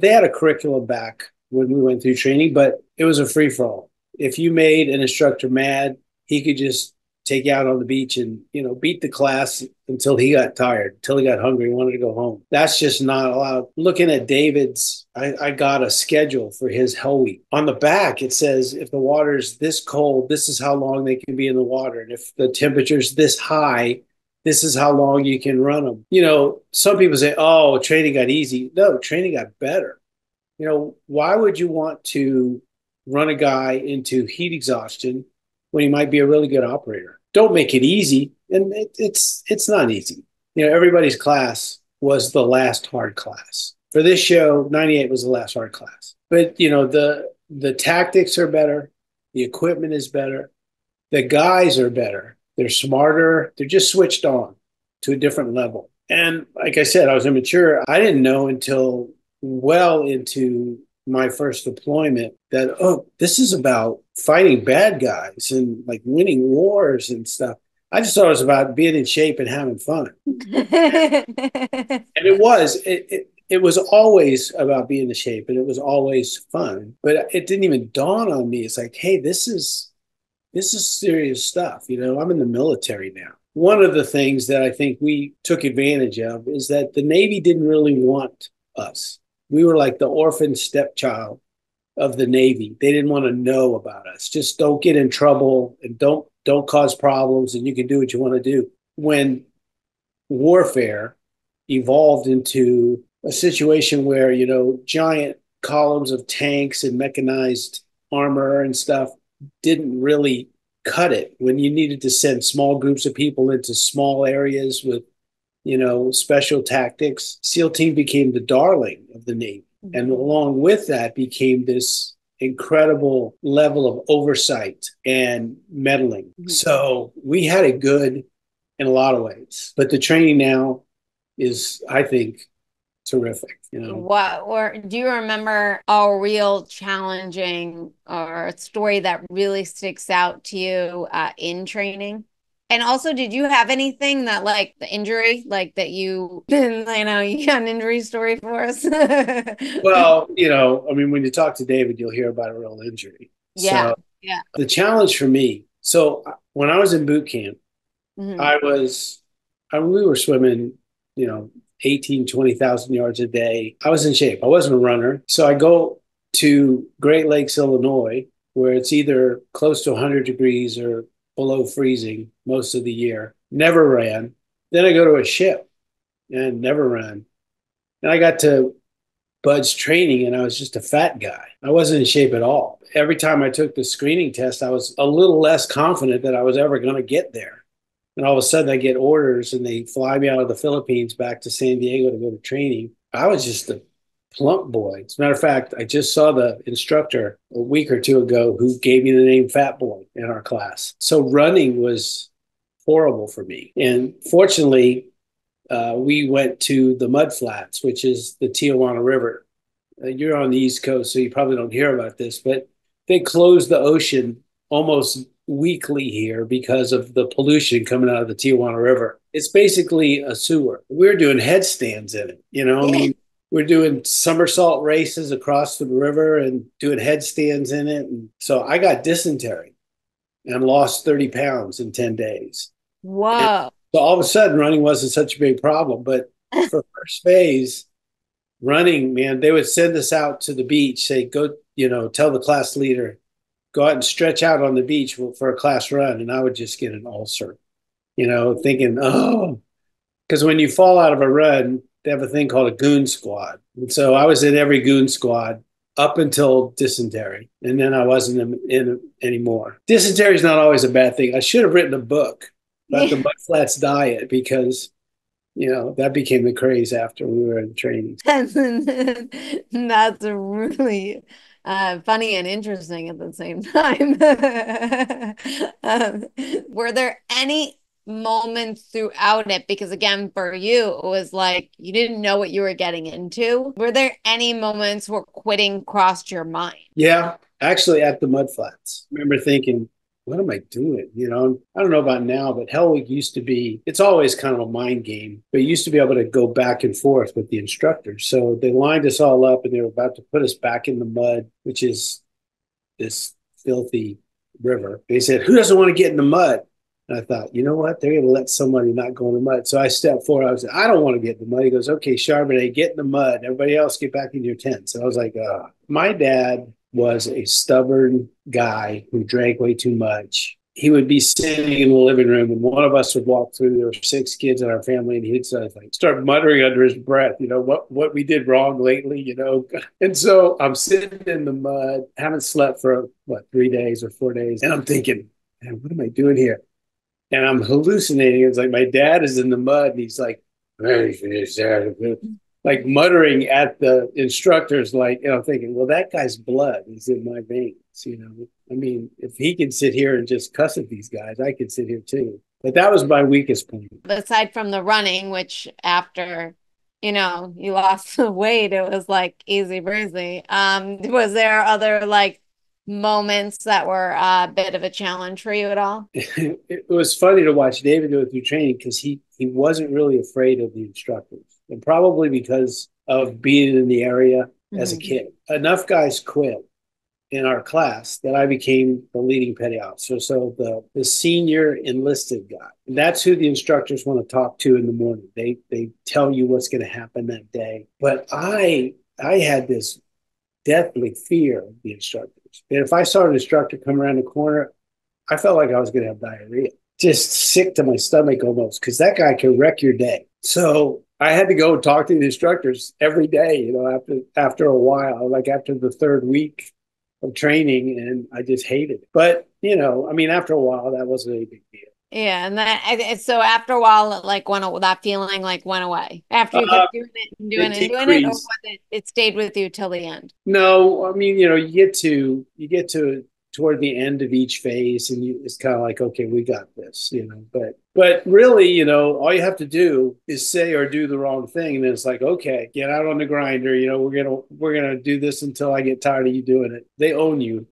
They had a curriculum back when we went through training, but it was a free for all. If you made an instructor mad, he could just take you out on the beach and, beat the class until he got tired, until he got hungry, wanted to go home. That's just not allowed. Looking at David's, I got a schedule for his Hell Week. On the back, it says if the water's this cold, this is how long they can be in the water. And if the temperature's this high, this is how long you can run them. Some people say, oh, training got easy. No, training got better. Why would you want to run a guy into heat exhaustion when he might be a really good operator? Don't make it easy. And it's not easy. Everybody's class was the last hard class. For this show, 98 was the last hard class. But, the tactics are better. The equipment is better. The guys are better. They're smarter. They're just switched on to a different level. And like I said, I was immature. I didn't know until well into my first deployment that, oh, this is about fighting bad guys and like winning wars and stuff. I just thought it was about being in shape and having fun. And it was always about being in shape, and it was always fun. But it didn't even dawn on me. It's like, hey, this is serious stuff. I'm in the military now. One of the things that I think we took advantage of is that the Navy didn't really want us. We were like the orphan stepchild of the Navy. They didn't want to know about us. Just don't get in trouble and don't cause problems, and you can do what you want to do. When warfare evolved into a situation where, giant columns of tanks and mechanized armor and stuff didn't really cut it, when you needed to send small groups of people into small areas with, special tactics, SEAL team became the darling of the Navy. Mm-hmm. And along with that became this incredible level of oversight and meddling. Mm-hmm. So we had it good in a lot of ways, but the training now is, I think, terrific. What, or do you remember a real challenging or a story that really sticks out to you in training? And also, did you have anything that, like the injury, like that you got an injury story for us? Well, when you talk to David, you'll hear about a real injury. Yeah. So yeah. The challenge for me, so when I was in boot camp, mm-hmm. We were swimming, 18, 20,000 yards a day. I was in shape. I wasn't a runner. So I go to Great Lakes, Illinois, where it's either close to 100 degrees or below freezing most of the year. Never ran. Then I go to a ship and never ran. And I got to Bud's training and I was just a fat guy. I wasn't in shape at all. Every time I took the screening test, I was a little less confident that I was ever going to get there. And all of a sudden I get orders and they fly me out of the Philippines back to San Diego to go to training. I was just a plump boy. As a matter of fact, I just saw the instructor a week or two ago who gave me the name Fat Boy in our class. So running was horrible for me. And fortunately, we went to the Mudflats, which is the Tijuana River. You're on the East Coast, so you probably don't hear about this, but they closed the ocean almost weekly here because of the pollution coming out of the Tijuana River. It's basically a sewer. We're doing headstands in it. We're doing somersault races across the river and doing headstands in it. And so I got dysentery and lost 30 pounds in 10 days. Wow. So all of a sudden, running wasn't such a big problem. But for first phase, running, man, they would send us out to the beach, say, go, tell the class leader, go out and stretch out on the beach for a class run. And I would just get an ulcer, thinking, oh, because when you fall out of a run, they have a thing called a goon squad. And so I was in every goon squad up until dysentery. And then I wasn't in anymore. Dysentery is not always a bad thing. I should have written a book about the Mudflats diet because, that became the craze after we were in training. That's really funny and interesting at the same time. Were there any moments throughout it? Because again, for you, it was like you didn't know what you were getting into. Were there any moments where quitting crossed your mind? Yeah, actually at the Mudflats. I remember thinking, what am I doing? I don't know about now, but Hell Week used to be, it's always kind of a mind game, but you used to be able to go back and forth with the instructors. So they lined us all up and they were about to put us back in the mud, which is this filthy river. They said, who doesn't want to get in the mud? And I thought, you know what? They're going to let somebody not go in the mud. So I stepped forward. I said, I don't want to get in the mud. He goes, okay, Charbonnet, get in the mud. Everybody else get back in your tents. And I was like, my dad was a stubborn guy who drank way too much. He would be sitting in the living room and one of us would walk through. There were 6 kids in our family and he'd start muttering under his breath, what we did wrong lately. And so I'm sitting in the mud, haven't slept for 3 days or 4 days. And I'm thinking, man, what am I doing here? And I'm hallucinating. It's like my dad is in the mud and he's like muttering at the instructors, and I'm thinking, well, that guy's blood is in my veins. I mean, if he can sit here and just cuss at these guys, I can sit here too. But that was my weakest point. Aside from the running, which after, you lost the weight, it was like easy breezy. Was there other moments that were a bit of a challenge for you at all? It was funny to watch David go through training because he wasn't really afraid of the instructors, and probably because of being in the area as a kid. Enough guys quit in our class that I became the leading petty officer. So the senior enlisted guy. And that's who the instructors want to talk to in the morning. They tell you what's going to happen that day. But I had this deathly fear of the instructors. And if I saw an instructor come around the corner, I felt like I was going to have diarrhea. Just sick to my stomach almost, because that guy can wreck your day. So I had to go and talk to the instructors every day, after a while, like after the 3rd week of training, and I just hated it. But, after a while, that wasn't a big deal. Yeah, and so after a while, that feeling went away after you kept doing it and doing it and doing it, or was it stayed with you till the end? No, you get to toward the end of each phase, and it's kind of like, okay, we got this, But really, all you have to do is say or do the wrong thing, and then it's like, okay, get out on the grinder. We're gonna do this until I get tired of you doing it. They own you.